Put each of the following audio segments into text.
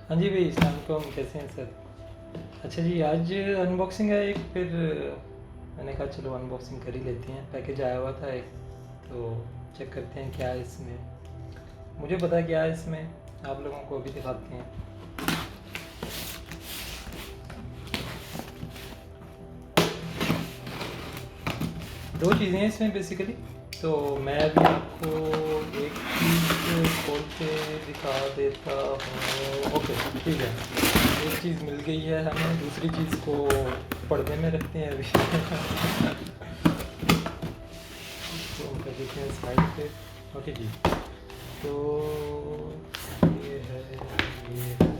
हाँ जी भाई, अस्सलाम वालेकुम, कैसे हैं सर? अच्छा जी, आज अनबॉक्सिंग है एक, फिर मैंने कहा चलो अनबॉक्सिंग कर ही लेते हैं। पैकेज आया हुआ था एक, तो चेक करते हैं क्या है इसमें। मुझे पता है क्या है इसमें, आप लोगों को भी दिखाते हैं। दो चीज़ें हैं इसमें बेसिकली, तो मैं अभी आपको एक चीज़ खोल के दिखा देता हूँ। ओके ठीक है, एक चीज़ मिल गई है हमें, दूसरी चीज़ को पर्दे में रखते हैं अभी। तो हम कर देते हैं साइड पे। ओके जी, तो ये है, ये है,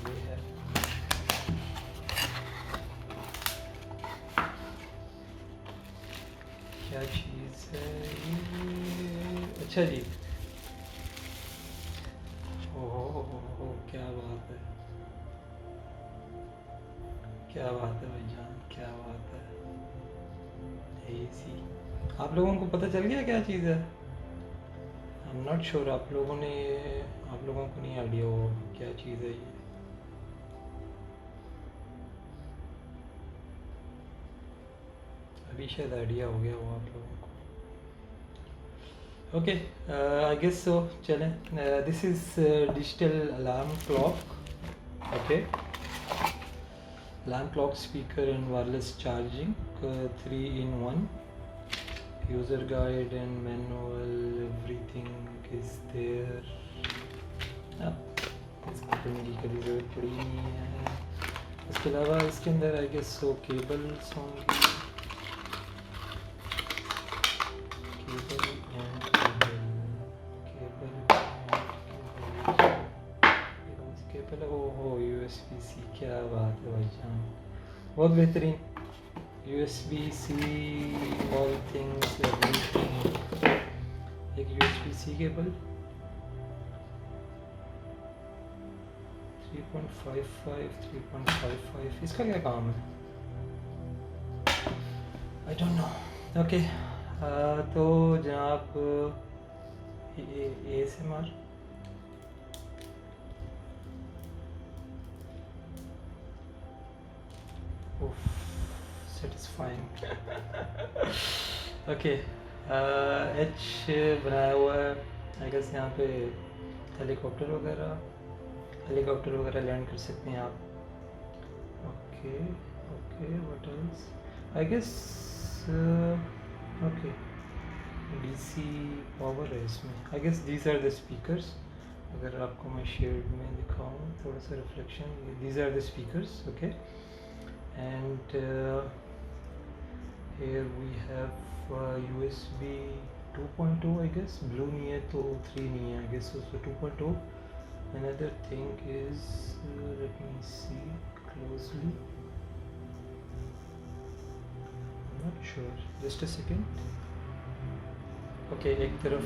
ये है। क्या चीज़ है ये? अच्छा जी, ओह क्या बात है, क्या बात है भाईजान, क्या बात है। एसी, आप लोगों को पता चल गया क्या चीज़ है? आई एम नॉट श्योर, आप लोगों को नहीं आइडिया हो क्या चीज़ है ये। अभी शायद आइडिया हो गया हो आप लोगों को। Okay, I guess so. चलें, this is digital alarm clock. Okay, alarm clock speaker and wireless charging, 3 in 1, user guide and manual, everything is there. इसको पढ़ने की कभी ज़रूरत पड़ी नहीं है। इसके अलावा इसके अंदर आई गेस सो केबल्स होंगी, केबल एंड केबल, केबल, ओहो USB-C, क्या बात है भाईजान, बहुत बेहतरीन। USB-C, all things everything. एक USB-C केबल 3.55, 3.55, इसका क्या काम है? I don't know. ओके, तो जनाब ASMR, सेटिस्फाइंग। ओके, H बनाया हुआ है, आई गेस यहाँ पे हेलीकॉप्टर वगैरह लैंड कर सकते हैं आप। Okay okay, what else, I guess okay, DC power है इसमें। I guess these are the speakers. अगर आपको मैं शेड में दिखाऊं थोड़ा सा reflection, these are the speakers. Okay, and here we have USB 2.0, I guess blue नहीं है तो 3 नहीं है, I guess उसको 2.0. Another thing is, let me see closely, I'm not sure, just a second. Okay, एक तरफ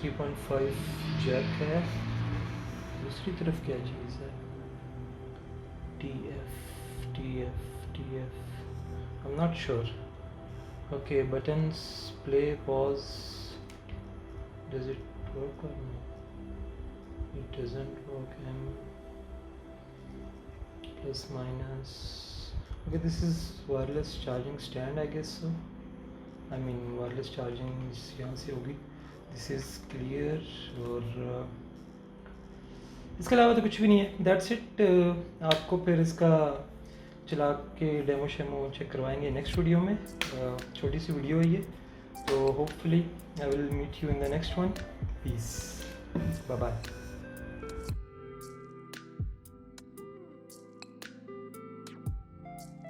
3.5 जैक है, दूसरी तरफ क्या चीज़ है? TF, I'm not sure. Okay, buttons, play, pause, does it work or no? It doesn't work. Plus minus. Okay, this is wireless charging stand, I guess so. I mean wireless charging यहाँ से होगी। This is clear, और इसके अलावा तो कुछ भी नहीं है। That's it. आपको फिर इसका चला के डेमो शेमो चेक करवाएंगे नेक्स्ट वीडियो में। छोटी सी वीडियो है ये, तो hopefully I will meet you in the next one. Peace, bye bye.